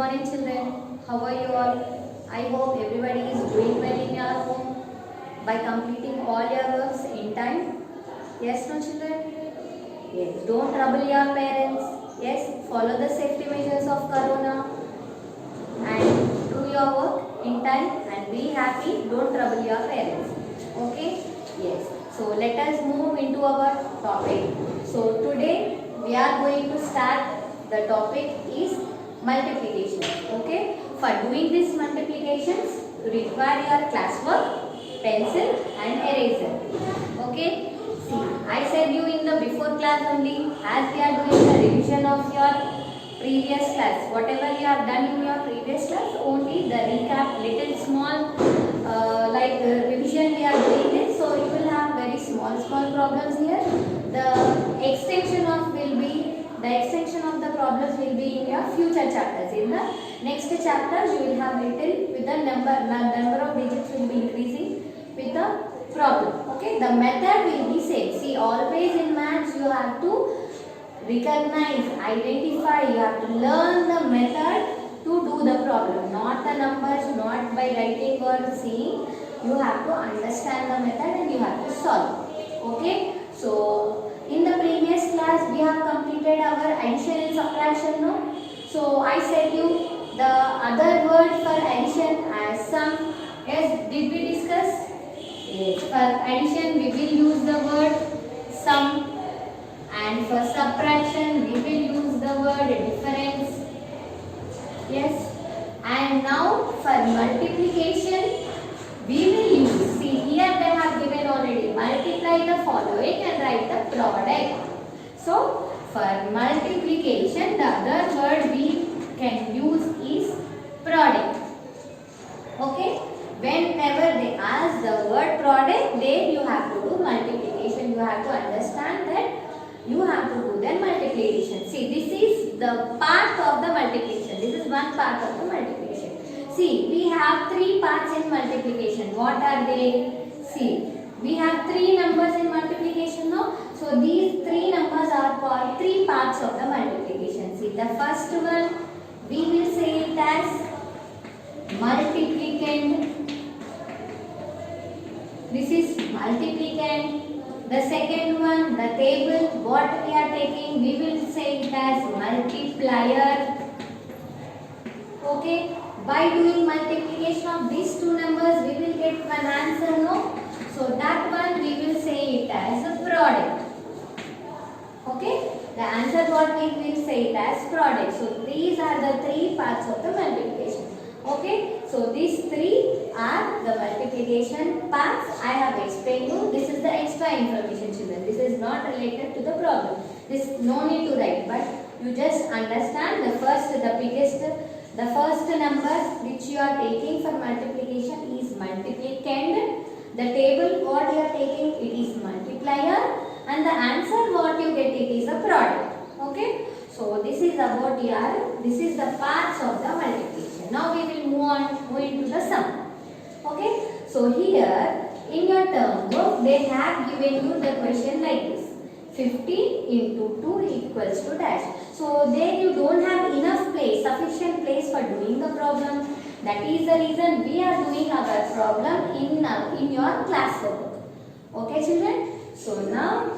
morning children. How are you all? I hope everybody is doing well in your home by completing all your works in time. Yes, no children? Yes. Don't trouble your parents. Yes. Follow the safety measures of Corona and do your work in time and be happy. Don't trouble your parents. Okay? Yes. So let us move into our topic. So today we are going to start. The topic is multiplication. Okay? For doing this multiplications, you require your classwork, pencil and eraser. Okay? See, I said you in the before class only, as we are doing the revision of your previous class. Whatever you have done in your previous class, only the recap, little small revision we are doing this. So you will have very small problems here. The extension of the problems will be in your future chapters. In the next chapters, you will have little with the number of digits will be increasing with the problem. Okay, the method will be same. See, always in maths you have to recognize, identify, you have to learn the method to do the problem, not the numbers, not by writing or seeing. You have to understand the method and you have to solve. Okay, so in the previous class we have completed our addition and subtraction, no? So I said you the other word for addition as sum. Yes, did we discuss? Yes. For addition we will use the word sum. And for subtraction, we will use the word difference. Yes. And now for multiplication, we will use. See, here they have given already. Multiply the following and write the product. So, for multiplication, the other word we can use is product. Okay. Whenever they ask the word product, then you have to do multiplication. You have to understand that you have to do the multiplication. See, this is the part of the multiplication. This is one part of the multiplication. See, we have three parts in multiplication. What are they? See, we have three numbers in multiplication, no? So, these three numbers are called three parts of the multiplication. See, the first one, we will say it as multiplicand. This is multiplicand. The second one, the table, what we are taking, we will say it as multiplier. Okay, by doing multiplication of these two numbers, we will get one answer, no? So that one we will say it as a product. Okay, the answer what we will say it as product. So these are the three parts of the multiplication. Okay, so these three are the multiplication parts I have explained you. This is the extra information, children. This is not related to the problem. This no need to write, but you just understand the first number which you are taking for multiplication is multiplicand. The table what you are taking, it is multiplier, and the answer what you get, it is a product. Okay, so this is about this is the parts of the multiplication. Now we will move into the sum. Okay, so here in your term book they have given you the question like this: 15 into 2 equals to dash. So there you don't have enough place, sufficient place for doing the problem. That is the reason we are doing our problem in your classwork. Okay, children. So now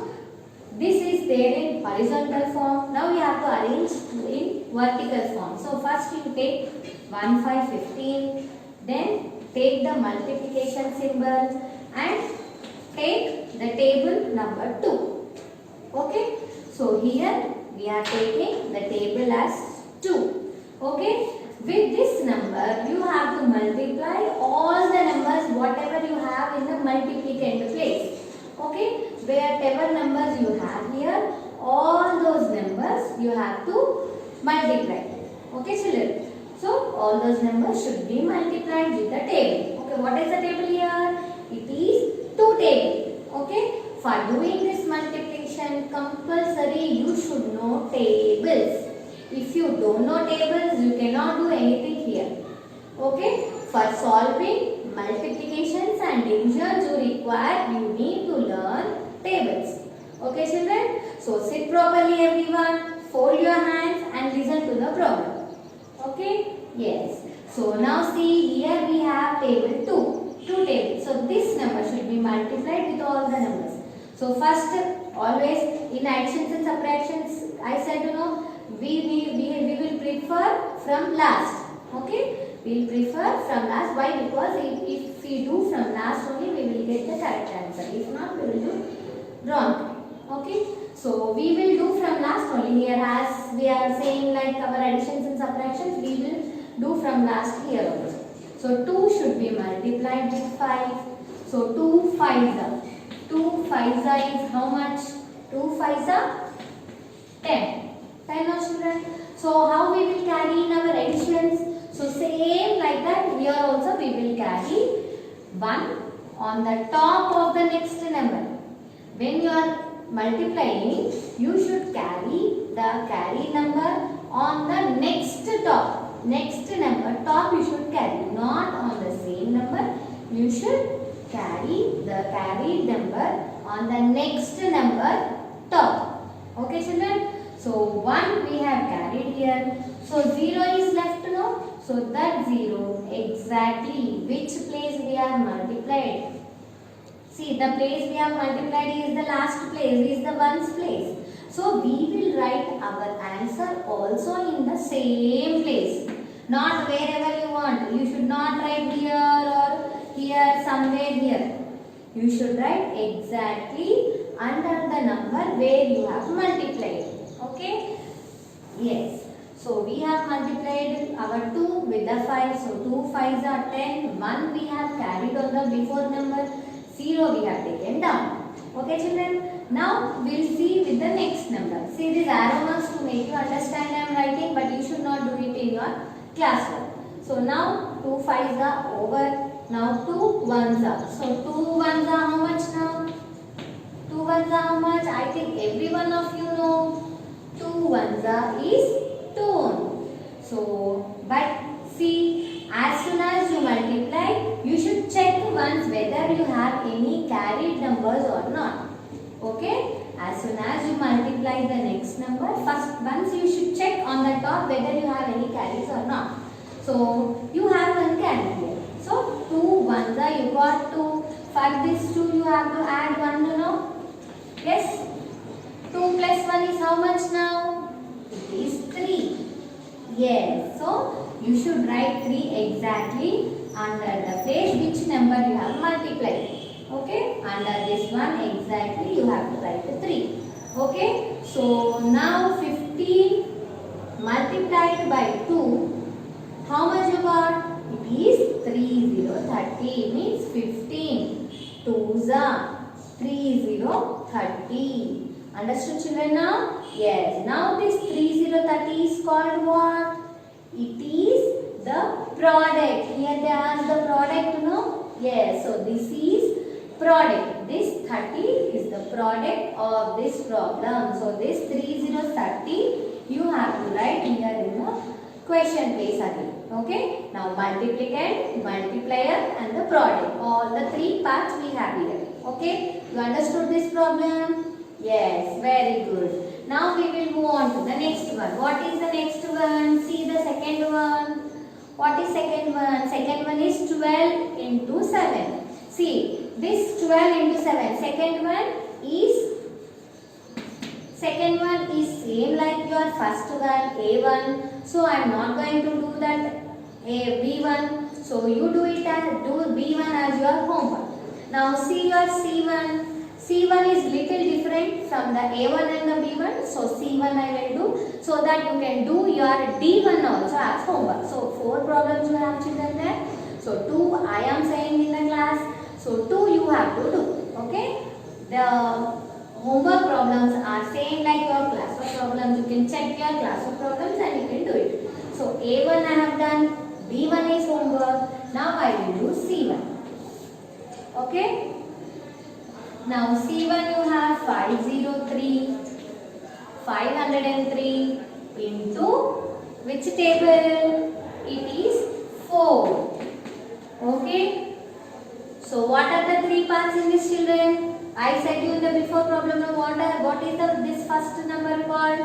this is there in horizontal form. Now you have to arrange in vertical form. So first you take 1, 5, 15. Then take the multiplication symbol and take the table number 2. Okay. So here we are taking the table as 2. Okay. With this number you have to multiply all the numbers whatever you have in the multiplicand place. Okay. Whatever numbers you have here, all those numbers you have to multiply. Okay, children. So all those numbers should be multiplied with the table. Okay, what is the table here? It is 2 table. Okay, for doing this multiplication compulsory you should know tables. If you don't know tables, you cannot do anything here. Okay, for solving multiplications and divisions you need to learn tables. Okay, children. So sit properly everyone. Fold your hands and listen to the problem. Okay. So now see, here we have table 2 tables. So this number should be multiplied with all the numbers. So first, always in additions and subtractions, I said we will prefer from last. Okay, we will prefer from last. Why? Because if we do from last only, we will get the correct answer. If not, we will do wrong. Okay, so we will do from last only. Here, as we are saying, like our additions and subtractions, we will do from last here also. So 2 should be multiplied with 5. So 2 5s are. 2 5s is how much? 2 5s are 10. 10 now children. So how we will carry in our additions? So same like that, here also we will carry 1 on the top of the next number. When you are multiplying, you should carry the carry number on the next top. Next number top you should carry, not on the same number. You should carry the carried number on the next number top. Okay children? So 1 we have carried here. So 0 is left now. So that 0 exactly which place we have multiplied. See, the place we have multiplied is the last place, is the ones place. So we will write our answer also in the same place. Not wherever you want. You should not write here or here, somewhere here. You should write exactly under the number where you have multiplied. Okay? Yes. So we have multiplied our 2 with the 5. So 2 5s are 10. 1 we have carried on the before number. 0 we have taken down. Okay children? Now we will see with the next number. See these arrow marks to make you understand I am writing, but you should not do it in your classwork. So now 2 5s are over. Now 2 1s are. So 2 1s are how much now? 2 1s are how much? I think every one of you know. 2 1s are is 2. So but see, as soon as you multiply, you should check once whether you have any carried numbers or not. Okay? As soon as you multiply the next number, first once you should check on the top whether you have any carries or not. So you have one carry here. So 2 1s are, you got 2. For this 2 you have to add 1, you know. Yes? 2 plus 1 is how much now? It is 3. Yes. So you should write 3 exactly under the place which number you have multiplied. Okay? Under this one exactly you have to write the 3. Okay? So now 15 multiplied by 2, how much you got? It is 30. 30 means 15. 2s are 30. 30. Understood children now? Yes. Now this 30 is called what? It is the product. Here they ask the product, no? Yes. So this is product. This 30 is the product of this problem. So this 30 you have to write here in the question place again. Okay. Now multiplicand, multiplier and the product. All the 3 parts we have here. Okay. You understood this problem? Yes. Very good. Now we will move on to the next one. What is the next one? See the second one. What is second one? Second one is 12 into 7. See, this 12 into 7. Second one is same like your first one, A1. So I am not going to do that B1. So you do it as B1 as your homework. Now see your C1. C1 is little different from the A1 and the B1. So C1 I will do, so that you can do your D1 also as homework. So 4 problems you have children there. So 2 I am saying in the class. So 2 you have to do. Okay. The homework problems are same like your classwork problems. You can check your classwork problems and you can do it. So A1 I have done. B1 is homework. Now I will do C1. Okay. Now C1 you have 503, 503 into which table? It is 4. Okay. So what are the 3 parts in this children? I said you in the before problem now what is this first number called?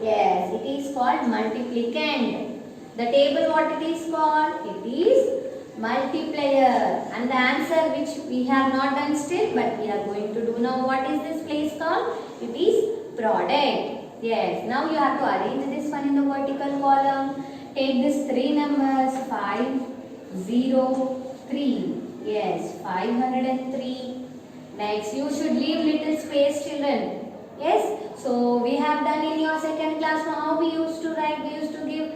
Yes, it is called multiplicand. The table what it is called? It is multiplier. And the answer which we have not done still, but we are going to do now. What is this place called? It is product. Yes. Now you have to arrange this one in the vertical column. Take this three numbers 5, 0, 3. Yes, 503. Next, you should leave little space, children. Yes. So we have done in your second class. Now how we used to write? We used to give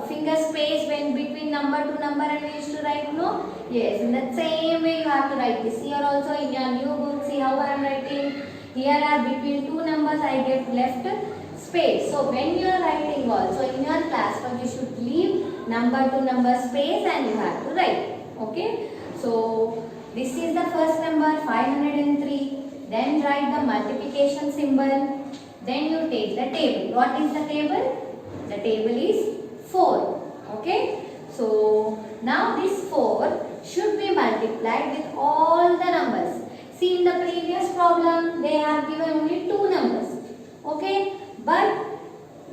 finger space when between number to number, and we used to write, no? Yes. In the same way you have to write this. Here also in your new book, see how I am writing. Here are between two numbers I get left space. So when you are writing also in your class, you should leave number to number space and you have to write. Okay. So this is the first number 503. Then write the multiplication symbol. Then you take the table. What is the table? The table is 4. Okay. So now this 4 should be multiplied with all the numbers. See, in the previous problem they have given only 2 numbers. Okay. But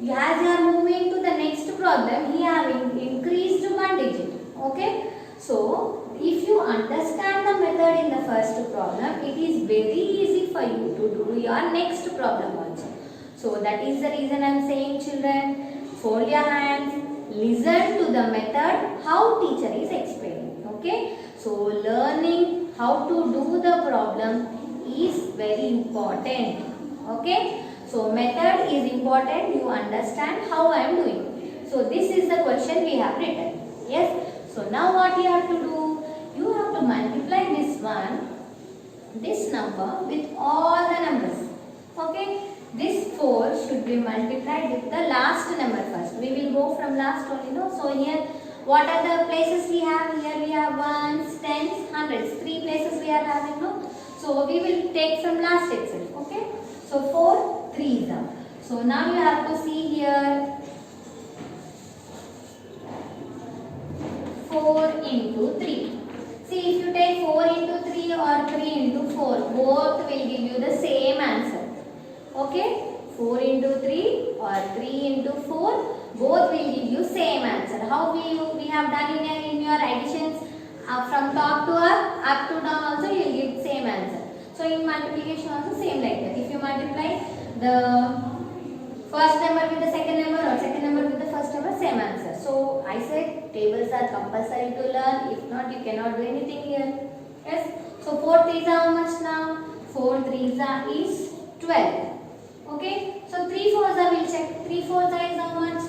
as you are moving to the next problem, he have increased 1 digit. Okay. So if you understand the method in the first problem, it is very easy for you to do your next problem also. So that is the reason I am saying, children, fold your hands, listen to the method how teacher is explaining. Okay. So learning how to do the problem is very important. Okay. So method is important. You understand how I am doing. So this is the question we have written. Yes. So now what you have to do? You have to multiply this number with all the numbers. Okay. This 4 should be multiplied with the last number first. We will go from last only. No? So here, what are the places we have? Here we have ones, tens, hundreds. 3 places we are having. No? So we will take from last itself. Okay. So 4, 3 is up. So now you have to see here 4 into 3. See, if you take 4 into 3 or 3 into 4, both will give you the same answer. Okay, 4 into 3 or 3 into 4, both will give you same answer. How we have done in your additions from top to up to down also you will give same answer. So in multiplication also same like that. If you multiply the first number with the second number or second number with the first number, same answer. So I said tables are compulsory to learn. If not, you cannot do anything here. Yes. So 4 3s are how much now? 4 3s are is 12. Okay. So 3 4s are will check. 3 4s are is how much?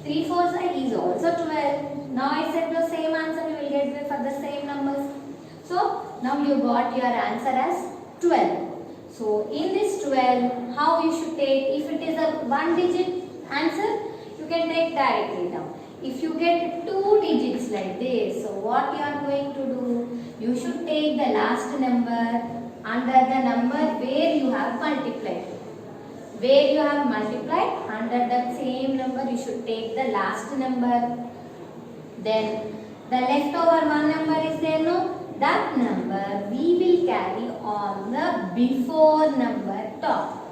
3 4s are is also 12. Now I said the same answer you will get for the same numbers. So now you got your answer as 12. So in this 12, how you should take? If it is a 1 digit answer, you can take directly down. If you get 2 digits like this, so what you are going to do? You should take the last number under the number where you have multiplied. Where you have multiplied, under that same number you should take the last number. Then the leftover one number is there, no? That number we will carry on the before number top.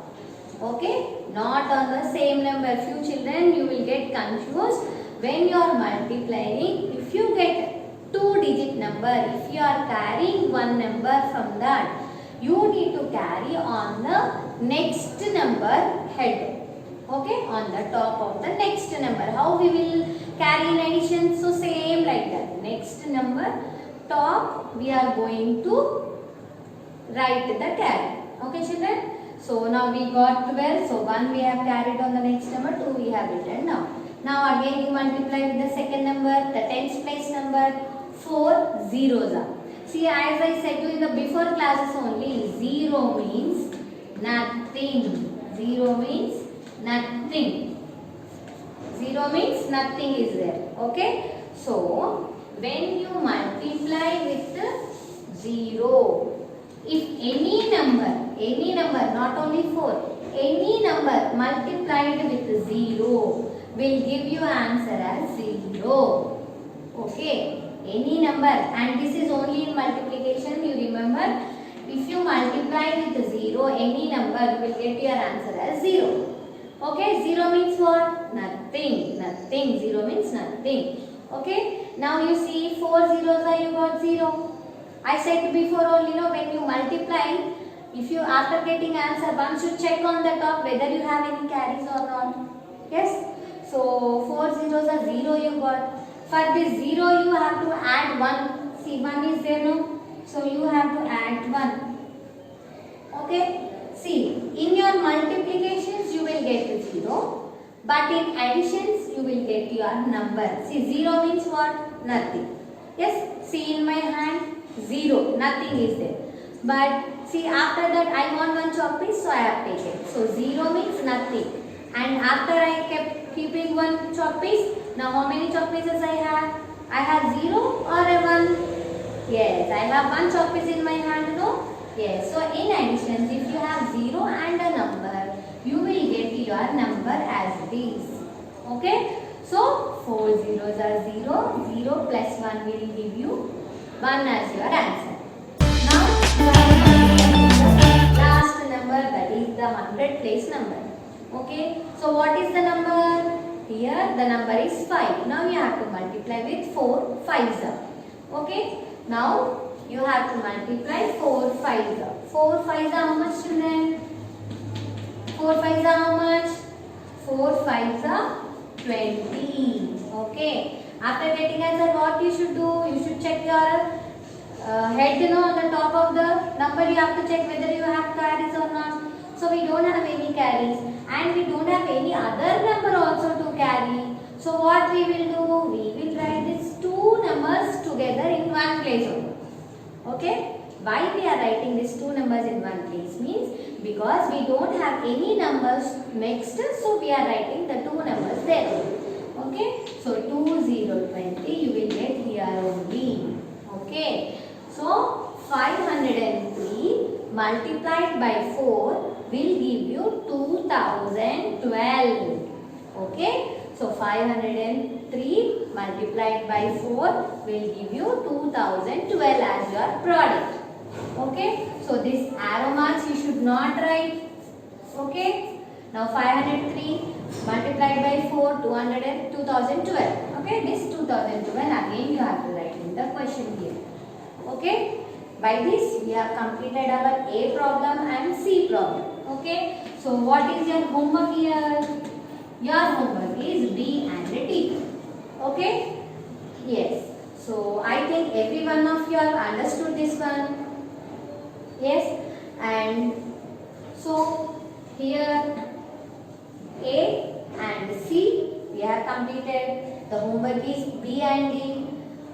Okay? Not on the same number. Few children you will get confused when you are multiplying. If you get 2 digit number, if you are carrying one number from that, you need to carry on the next number head. Okay? On the top of the next number. How we will carry in addition? So same like that. Next number top we are going to write the carry. Okay, children? So now we got 12. So 1 we have carried on the next number, 2 we have written now. Now again you multiply with the second number, the tens place number, 4 zeros are. See, as I said to you in the before classes only, 0 means nothing. 0 means nothing. 0 means nothing is there. Okay? So when you multiply with 0, if any number, not only 4, any number multiplied with 0 will give you answer as 0. Okay? Any number, and this is only in multiplication, you remember, if you multiply with 0, any number, you will get your answer as 0. Okay? 0 means what? Nothing. nothing. 0 means nothing. Okay. Now you see 4 zeros are you got 0. I said before only, when you multiply, if you after getting answer, one should check on the top whether you have any carries or not. Yes. So 4 zeros are 0 you got. For this 0 you have to add 1. See, 1 is there, no? So you have to add 1. Okay. See, in your multiplications you will get 0. But in additions you will get your number. See, 0 means what? Nothing. Yes. See, in my hand 0. Nothing is there. But see, after that I want 1 chalk piece, so I have taken. So 0 means nothing. And after I kept keeping 1 chalk piece, now how many chalk pieces I have? I have 0 or a 1? Yes, I have 1 chalk piece in my hand, no? Yes, so in addition, if you have 0 and a number, you will get your number as this. Okay? So 4 zeros are 0. 0 plus 1 will give you 1 as your answer. Now you have the last number, that is the 100 place number. Okay, so what is the number? Here the number is 5. Now you have to multiply with 4 5s. Okay, now you have to multiply 4 5s. 4 5s are how much, children? 4 5s are how much? 4 5s are 20. Okay, after getting answer, what you should do? You should check your head, on the top of the number. You have to check whether you have carries or not. So we don't have any carries and we don't have any other number also to carry. So what we will do? We will write these two numbers together in one place only. Okay? Why we are writing these two numbers in one place means because we don't have any numbers next, so we are writing the two numbers there. Okay? So 2 0 20 you will get here only. Okay? So 503 multiplied by 4 will give you 2012. Okay, so 503 multiplied by 4 will give you 2012 as your product. Okay, so this arrow marks you should not write. Okay, now 503 multiplied by 4 2012. Okay, this 2012 again you have to write in the question here. Okay. By this, we have completed our A problem and C problem. Okay. So, what is your homework here? Your homework is B and T. Okay. Yes. So, I think every one of you have understood this one. Yes. And so, here A and C we have completed. The homework is B and D.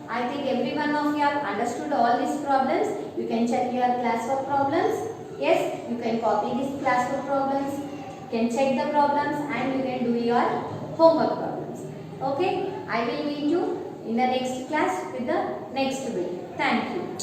I think every one of you have understood all these problems. You can check your classwork problems. Yes, you can copy these classwork problems. You can check the problems and you can do your homework problems. Okay, I will meet you in the next class with the next video. Thank you.